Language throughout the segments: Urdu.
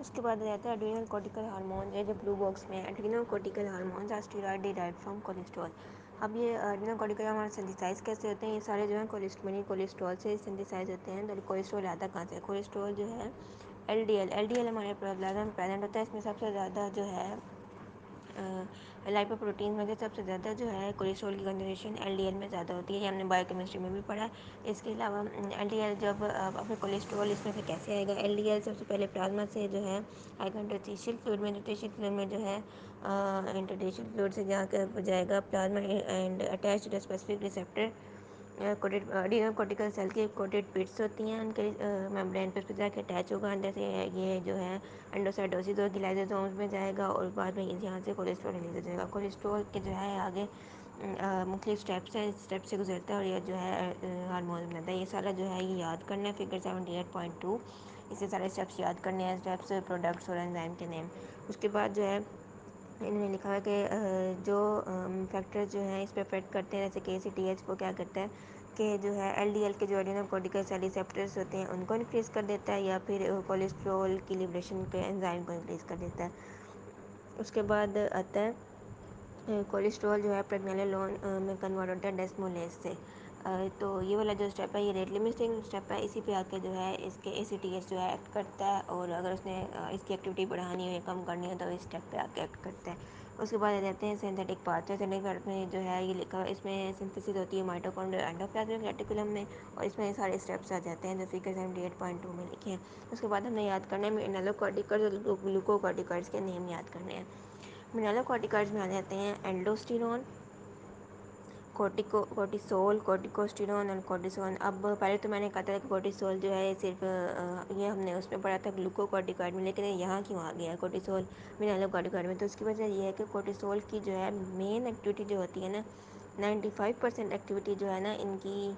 اس کے بعد رہتا ہے ایڈرینل کورٹیکل ہارمون، یہ جو بلو باکس میں adrenal cortical hormones are steroid derived from cholesterol. اب یہ ایڈرینل کورٹیکل ہارمون سنتھیسائز کیسے ہوتے ہیں؟ یہ سارے جو ہیں کولیسٹرول سے سنتھیسائز ہوتے ہیں۔ تو کولیسٹرول آتا کہاں سے؟ کولیسٹرول جو ہے ایل ڈی ایل ہمارے پلازما میں پریزنٹ ہوتا ہے۔ اس میں سب سے زیادہ جو ہے لائپو پروٹین میں سے سب سے زیادہ جو ہے کولیسٹرول کی کنسنٹریشن ایل ڈی ایل میں زیادہ ہوتی ہے، یہ ہم نے بایو کیمسٹری میں بھی پڑھا۔ اس کے علاوہ ایل ڈی ایل جب اپنے کولیسٹرول اس میں سے کیسے آئے گا؟ ایل ڈی ایل سب سے پہلے پلازما سے جو ہے آئے گا انٹرسٹیشیل فلوئڈ میں، انٹرسٹیشیل فلوئڈ میں جو ہے انٹرسٹیشیل فلوئڈ سے جا کر جائے گا plasma and attach to specific receptor coated adrenal cortical cell کی کوٹیڈ پٹس ہوتی ہیں، ان کے میمبرین پر جا کے اٹیچ ہوگا اندر سے، یہ جو ہے انڈوسائٹوسس اور گلائزوزومز میں جائے گا اور بعد میں یہاں سے کولیسٹرول ریلیز ہو جائے گا۔ کولیسٹرول کے جو ہے آگے مختلف اسٹیپس ہیں، اسٹیپ سے گزرتا ہے اور یہ جو ہے ہارمون بناتا ہے۔ یہ سارا جو ہے یہ یاد کرنا ہے، فگر 78.2 اسے سارے اسٹیپس یاد کرنے ہیں، اسٹیپس پروڈکٹس اور انزائم کے نیم۔ اس کے بعد جو ہے انہوں نے لکھا ہے کہ جو فیکٹر جو ہیں اس پہ افیکٹ کرتے ہیں، جیسے کہ سی ٹی ایچ کو کیا کرتا ہے کہ جو ہے ایل ڈی ایل کے جو ایڈرینل کورٹیکل سیل ریسیپٹرس ہوتے ہیں ان کو انکریز کر دیتا ہے، یا پھر کولیسٹرول کی لبریشن کے انزائم کو انکریز کر دیتا ہے۔ اس کے بعد آتا ہے کولیسٹرول جو ہے پریگنیلولون میں کنورٹ ہوتا ہے ڈیسمولیز سے۔ تو یہ والا جو اسٹیپ ہے یہ ریٹ لمٹنگ اسٹیپ ہے، اسی پہ آ کے جو ہے اس کے اے سی ٹی ایس جو ہے ایکٹ کرتا ہے، اور اگر اس نے اس کی ایکٹیویٹی بڑھانی ہو یا کم کرنی ہو تو اس اسٹیپ پہ آ کے ایکٹ کرتا ہے۔ اس کے بعد رہتے ہیں synthetic path way. Synthetic path میں جو ہے یہ لکھا ہے اس میں سنتھیسس ہوتی ہے مائٹوکونڈریا اینڈوپلازمک ریٹیکولم میں، اور اس میں یہ سارے اسٹیپس آ جاتے ہیں جو فگر 78.2 میں لکھے ہیں۔ اس کے بعد ہم نے یاد کرنا ہے مرینالوکورٹیکائڈز اور گلوکوکورٹیکائڈز کے نیم یاد کرنے ہیں۔ مرینالوکورٹیکائڈز میں آ جاتے ہیں اینڈوسٹیرون، کورٹیسول، کورٹیکوسٹیرون اور کورٹیسون۔ اب پہلے تو میں نے کہا تھا کہ کورٹیسول جو ہے صرف یہ ہم نے اس میں پڑھا تھا گلوکوکورٹیکائڈ میں، لیکن یہاں کیوں آ گیا ہے کورٹیسول مرینالوکورٹیکائڈ میں؟ تو اس کی وجہ یہ ہے کہ کورٹیسول کی جو ہے مین ایکٹیویٹی جو ہوتی ہے نا، 95% ایکٹیویٹی جو ہے نا ان کی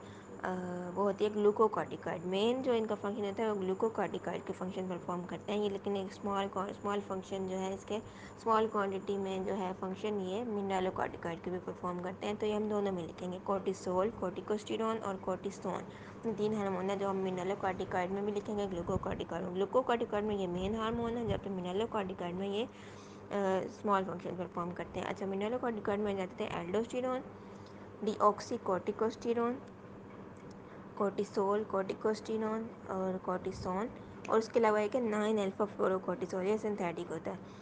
وہ ہوتی ہے گلوکوکارٹیکائڈ۔ مین جو ان کا فنکشن ہوتا ہے وہ گلوکوکارٹیکائڈ کے فنکشن پرفارم کرتے ہیں یہ، لیکن ایک اسمال فنکشن جو ہے اس کے اسمال کوانٹٹی میں جو ہے فنکشن یہ مرینالوکارٹیکائڈ کے بھی پرفارم کرتے ہیں۔ تو یہ ہم دونوں میں لکھیں گے، کورٹیسول، کورٹیکوسٹیرون اور کورٹیسون، یہ تین ہارمون ہیں جو ہم مرینالوکارٹیکائڈ میں بھی لکھیں گے، گلوکوکارٹیکائڈ میں۔ گلوکوکارٹیکائڈ میں یہ مین ہارمون ہے، جبکہ مرینالوکارٹیکائڈ میں یہ اسمال فنکشن پرفارم کرتے ہیں۔ اچھا، مرینالوکارٹیکائڈ میں جاتے ہیں ایلڈوسٹیرون، ڈی آکسی کورٹیکوسٹیرون، کورٹیسول، کورٹیکوسٹیرون اور کورٹیسون، اور اس کے علاوہ ایک ہے 9 الفا فلورو کورٹیسول، یہ سنتھیٹک ہوتا ہے۔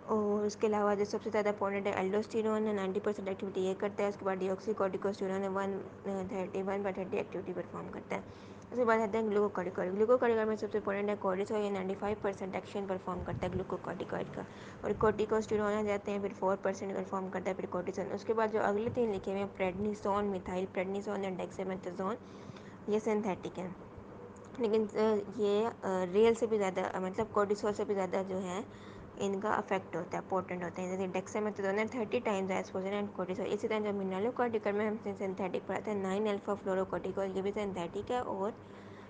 اور اس کے علاوہ جو سب سے زیادہ امپورٹنٹ ہے ایلڈوسٹیرون ہے، 90% ایکٹیویٹی یہ کرتا ہے۔ اس کے بعد ڈی آکسی کورٹیکوسٹیرون ہے، 1/30 ایکٹیویٹی پرفارم کرتا ہے۔ اس کے بعد آتے ہیں گلوکوکارٹیکائڈ۔ گلوکوکارٹیکائڈ میں سب سے امپورٹنٹ ہے کورٹیسول، یہ 95% ایکشن پرفارم کرتا ہے گلوکوکارٹیکائڈ کا، اور کورٹیکوسٹیرون آ جاتے ہیں پھر 4% پرفارم کرتا ہے پھر کورٹیسون۔ اس کے بعد جو اگلے تین لکھے ہوئے ہیں پریڈنیسون، میتھائل پریڈنیسون اور ڈیکسامیتھاسون، یہ سنتھیٹک ہیں، لیکن یہ ریل سے بھی زیادہ مطلب کورٹیسول سے بھی زیادہ جو ہے ان کا افیکٹ ہوتا ہے، پوٹنٹ ہوتے ہیں، جیسے ڈیکسامیتھاسون ہے 30 ٹائمز ایکسپوژر اینڈ کورٹیسول۔ اسی طرح جب مرینالوکارٹیکائڈ میں ہم سنتھیٹک پڑھاتے ہیں 9 الفا فلورو کورٹیکول، یہ بھی سنتھیٹک ہے اور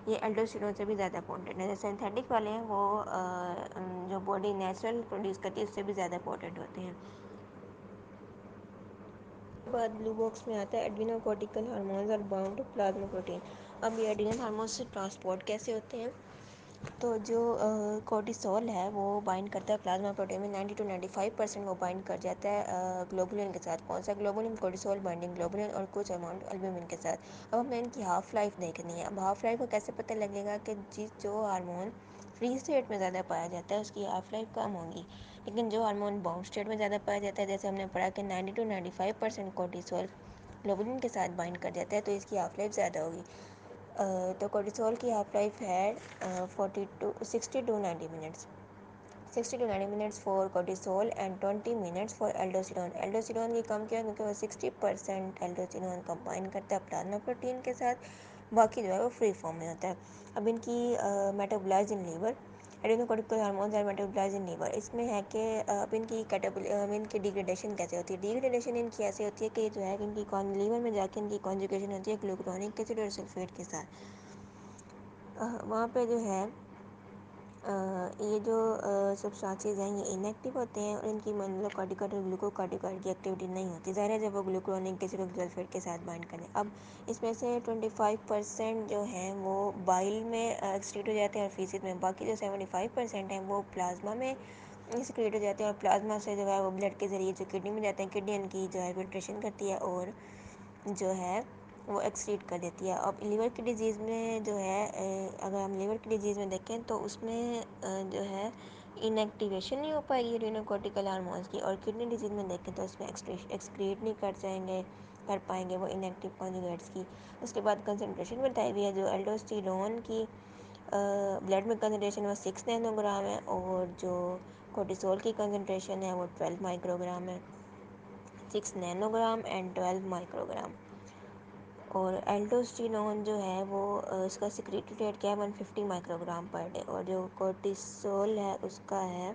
یہ ایلڈوسٹیرون سے بھی زیادہ پوٹنٹ ہے۔ جو سنتھیٹک والے ہیں وہ جو باڈی نیچرل پروڈیوس کرتی ہے اس سے بھی زیادہ پوٹنٹ ہوتے ہیں۔ بعد بلو باکس میں آتا ہے ایڈرینل کورٹیکل ہارمونز اور باؤنڈ ٹو پلازما پروٹین۔ اب یہ ایڈرینل ہارمونز سے ٹرانسپورٹ کیسے ہوتے ہیں؟ تو جو کورٹیسول ہے وہ بائنڈ کرتا ہے پلازما پروٹین میں، 90 to 95% وہ بائنڈ کر جاتا ہے گلوبولن کے ساتھ۔ کون سا گلوبولن؟ کورٹیسول بائنڈنگ گلوبولن، اور کچھ اماؤنٹ البومن کے ساتھ۔ اب ہم نے ان کی ہاف لائف دیکھنی ہے۔ اب ہاف لائف کو کیسے پتہ لگے گا کہ جو ہارمون فری اسٹیٹ میں زیادہ پایا جاتا ہے اس کی ہاف لائف کم ہوگی، لیکن جو ہارمون باؤنڈ اسٹیٹ میں زیادہ پایا جاتا ہے، جیسے ہم نے پڑھا کہ 90 to 95% کورٹیسول گلوبولن کے ساتھ بائنڈ کر جاتا ہے تو اس کی ہاف لائف زیادہ ہوگی۔ تو کورٹیسول کی ہاف لائف ہے 60 to 90 minutes, 60 to 90 minutes for cortisol and 20 minutes for aldosterone. Aldosterone کی کم کیا ہے کیونکہ وہ 60% ایلڈوسٹیرون کمبائن کرتا ہے پلازما پروٹین کے ساتھ، باقی جو ہے وہ فری فارم میں ہوتا ہے۔ اب ان کی metabolise in liver, adrenal cortical hormones are metabolise in liver, اس میں ہے کہ اب ان کی ڈیگریڈیشن کیسے ہوتی ہے؟ ڈیگریڈیشن ان کی ایسے ہوتی ہے کہ جو ہے ان کی لیور میں جا کے ان کی کانجوگیشن ہوتی ہے گلوکرونک ایسڈ اور سلفیٹ کے ساتھ، وہاں پہ جو ہے یہ جو سبسٹانسز ہیں یہ انیکٹیو ہوتے ہیں اور ان کی مطلب کارٹیکاٹ اور گلوکوکارٹیکاٹ کی ایکٹیویٹی نہیں ہوتی، ظاہر ہے جب وہ گلوکرونک کسی سلفیٹ کے ساتھ بائنڈ کریں۔ اب اس میں سے 25% جو ہیں وہ بائل میں ایکسکریٹ ہو جاتے ہیں اور فیسز میں، باقی جو 75% ہیں وہ پلازما میں سیکریٹ ہو جاتے ہیں، اور پلازما سے جو ہے وہ بلڈ کے ذریعے جو کڈنی میں جاتے ہیں، کڈنی ان کی جو ہے فلٹریشن کرتی ہے اور جو ہے وہ ایکسکریٹ کر دیتی ہے۔ اب لیور کی ڈیزیز میں جو ہے اگر ہم لیور کی ڈیزیز میں دیکھیں تو اس میں جو ہے انیکٹیویشن نہیں ہو پائے گی رینوکورٹیکل ہارمونس کی، اور کڈنی ڈیزیز میں دیکھیں تو اس میں ایکسکریٹ نہیں کر پائیں گے وہ انیکٹیو کانجوگیٹس کی۔ اس کے بعد کنسنٹریشن بتائی ہوئی ہے، جو الڈوسٹیرون کی بلڈ میں کنسنٹریشن وہ 6 نینو گرام ہے، اور جو کورٹیسول کی کنسنٹریشن ہے وہ 12 مائکرو گرام ہے، 6 Nano gram and 12 micro gram. اور الڈوسٹیرون جو ہے وہ اس کا سیکریٹری ریٹ کیا ہے 150 مائکرو گرام پر ڈے، اور جو کورٹیسول ہے اس کا ہے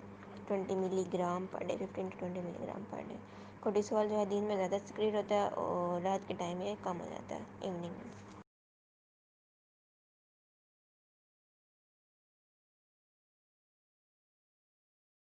20 ملی گرام پر ڈے، 15 to 20 ملی گرام پر ڈے۔ کورٹیسول جو ہے دن میں زیادہ سیکریٹ ہوتا ہے اور رات کے ٹائم یہ کم ہو جاتا ہے ایوننگ میں۔